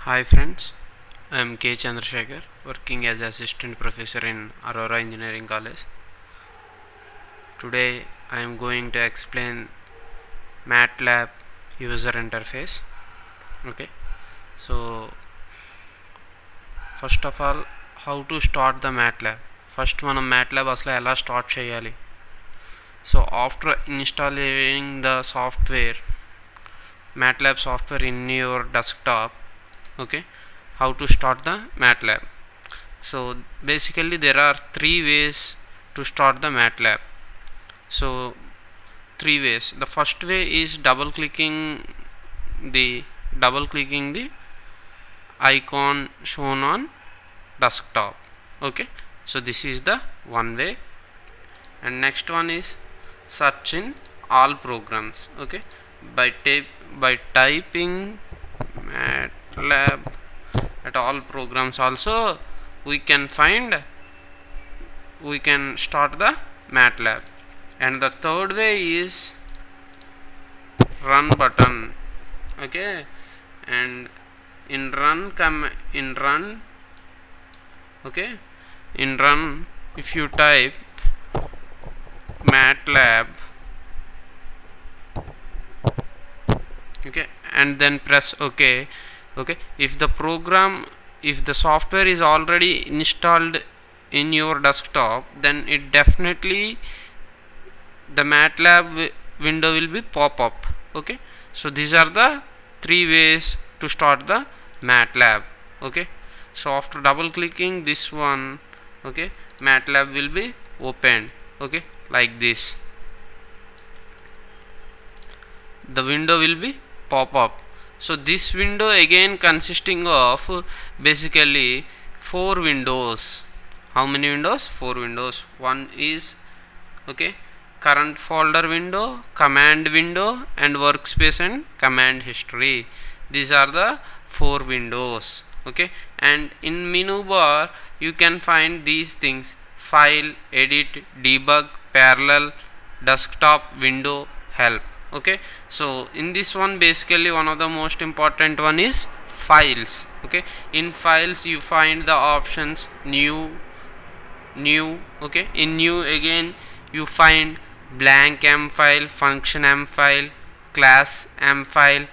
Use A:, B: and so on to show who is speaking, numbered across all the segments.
A: Hi friends, I am K. Chandrasekhar, working as Assistant Professor in Aurora Engineering College. Today I am going to explain MATLAB user interface. Okay, so first of all, how to start the MATLAB? First మనం MATLAB అసలు ఎలా start చేయాలి? So after installing the software, MATLAB software in your desktop, okay, how to start the MATLAB? So basically there are three ways to start the MATLAB. So three ways. The first way is double clicking the icon shown on desktop. Okay, so this is the one way, and next one is search in all programs. Okay, by typing MATLAB at all programs also we can start the MATLAB. And the third way is run button. Okay, and in run if you type MATLAB, okay, and then press OK. Okay, if the software is already installed in your desktop, then it definitely the MATLAB window will be pop up. Okay, so these are the three ways to start the MATLAB. Okay, so after double clicking this one, okay, MATLAB will be opened. Okay, like this, the window will be pop up. So this window again consisting of basically 4 windows. How many windows? 4 windows. One is, okay, current folder window, command window, and workspace and command history. These are the 4 windows. Okay, and in menu bar you can find these things: file, edit, debug, parallel, desktop, window, help. Okay, so in this one basically one of the most important one is files. Okay, in files you find the options new. Okay, in new again you find blank m file, function m file, class m file.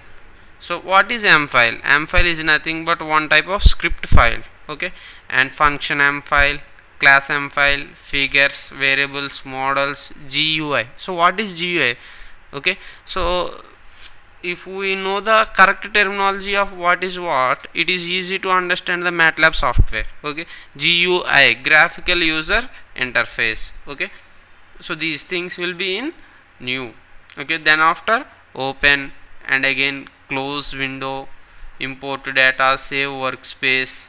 A: So what is m file? M file is nothing but one type of script file. Okay, and function m file, class m file, figures, variables, models, GUI. So what is GUI? Okay, so if we know the correct terminology of what is what, it is easy to understand the MATLAB software. Okay, GUI, graphical user interface. Okay, so these things will be in new. Okay, then after open and again close window, import data, save workspace,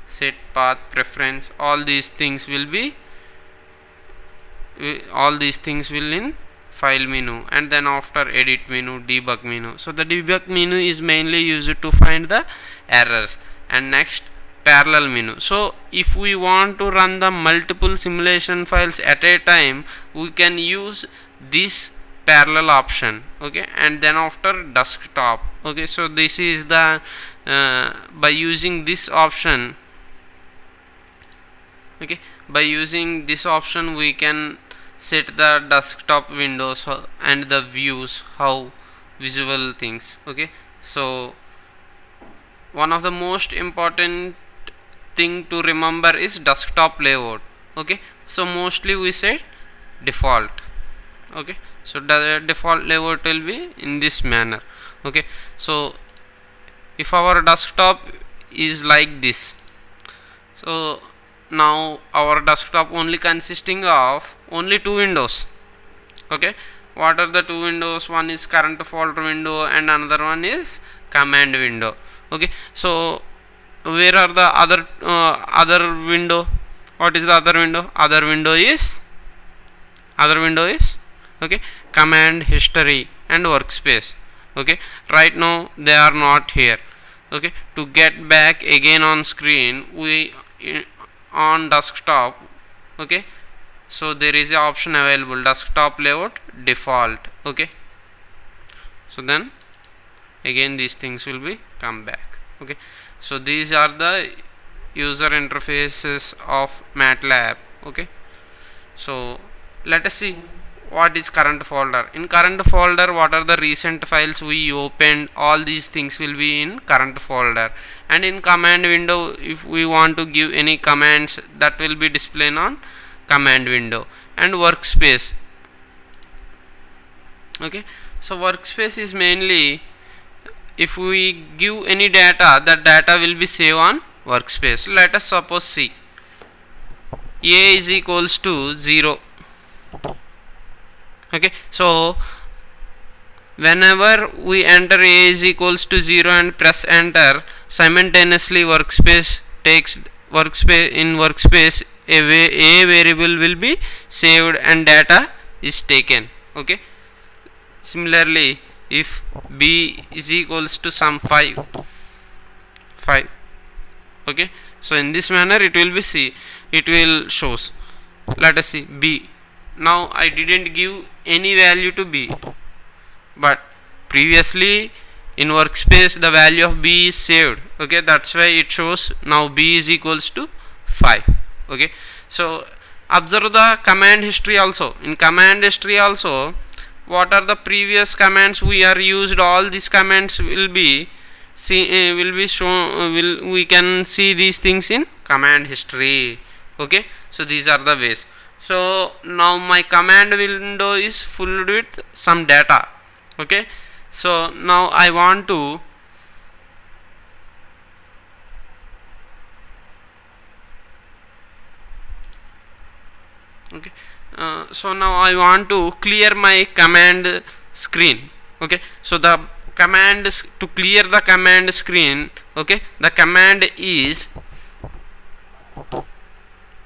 A: set path preference, all these things will in file menu, and then after edit menu, debug menu. So the debug menu is mainly used to find the errors. And next, parallel menu. So if we want to run the multiple simulation files at a time, we can use this parallel option. Okay, and then after desktop. Okay, so this is the by using this option, okay, by using this option we can set the desktop windows and the views, how visual things. Okay, so one of the most important thing to remember is desktop layout. Okay, so mostly we say default. Okay, so the default layout will be in this manner. Okay, so if our desktop is like this, so now our desktop only consisting of only 2 windows. Okay, what are the 2 windows? One is current folder window and another one is command window. Okay, so where are the other window? What is the other window? Other window is okay, command history and workspace. Okay, right now they are not here. Okay, to get back again on screen, we on desktop. Okay, so there is a option available, desktop layout default. Okay, so then again these things will be come back. Okay, so these are the user interfaces of MATLAB. Okay, so let us see what is current folder. In current folder, what are the recent files we opened, all these things will be in current folder. And in command window, if we want to give any commands, that will be displayed on command window. And workspace. Okay, so workspace is mainly, if we give any data, that data will be saved on workspace. Let us suppose see a is equals to 0. Okay, so whenever we enter a is equals to 0 and press enter, simultaneously workspace takes workspace a variable will be saved and data is taken. Okay, similarly if b is equals to some 5, okay, so in this manner it will be it will shows. Let us see b. Now I didn't give any value to b, but previously in workspace the value of b is saved. Okay, that's why it shows now b is equals to 5. Okay, so observe the command history also. In command history also, what are the previous commands we are used, all these commands will be shown, we can see these things in command history. Okay, so these are the ways. So now my command window is full with some data. Okay, so now I want to so now I want to clear my command screen. Okay, so the command to clear the command screen, okay, the command is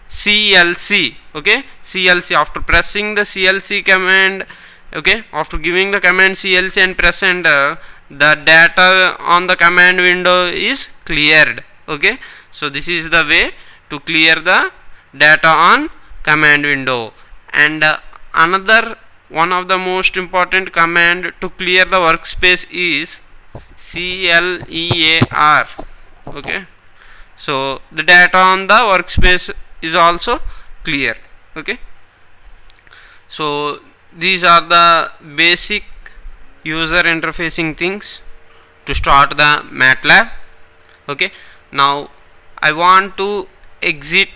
A: CLC. Okay, CLC. After pressing the CLC command, okay, after giving the command CLC and press enter, the data on the command window is cleared. Okay, so this is the way to clear the data on command window. And another one of the most important command to clear the workspace is CLEAR. Okay, so the data on the workspace is also clear. Okay, so these are the basic user interfacing things to start the MATLAB. Okay, now I want to exit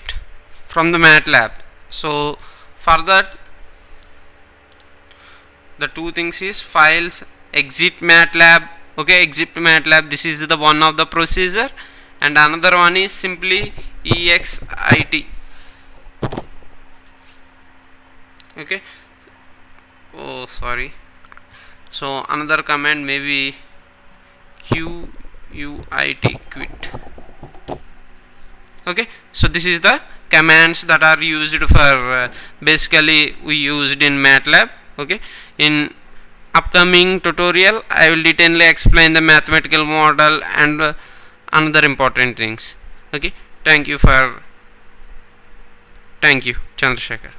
A: from the MATLAB. So for that, the two things is files, exit MATLAB. Okay, exit MATLAB, this is the one of the procedure, and another one is simply exit. Okay, oh sorry, so another command may be quit. Okay, so this is the commands that are used for basically we used in MATLAB. Okay, in upcoming tutorial I will detailedly explain the mathematical model and another important things. Okay, thank you, Chandrasekhar.